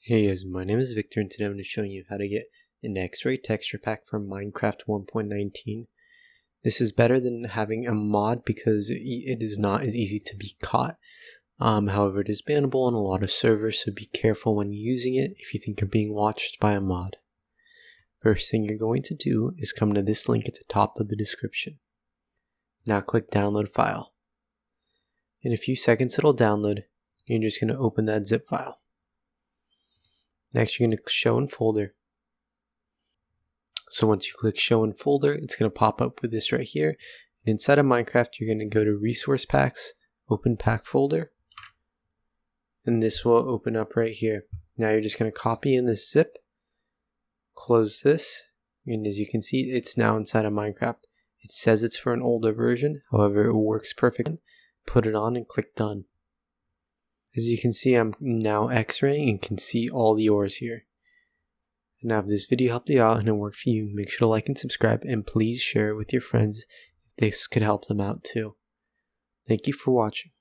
Hey guys, my name is Victor and today I'm going to show you how to get an X-Ray texture pack for Minecraft 1.19. This is better than having a mod because it is not as easy to be caught. However, it is bannable on a lot of servers, so be careful when using it if you think you're being watched by a mod. First thing you're going to do is come to this link at the top of the description. Now click download file. In a few seconds it'll download. You're just going to open that zip file. Next, you're going to show in folder. So once you click show in folder, it's going to pop up with this right here. And inside of Minecraft, you're going to go to resource packs, open pack folder. And this will open up right here. Now you're just going to copy in this zip, close this, and as you can see, it's now inside of Minecraft. It says it's for an older version, however, it works perfectly. Put it on and click done. As you can see, I'm now X-raying and can see all the ores here. Now if this video helped you out and it worked for you, make sure to like and subscribe and please share it with your friends if this could help them out too. Thank you for watching.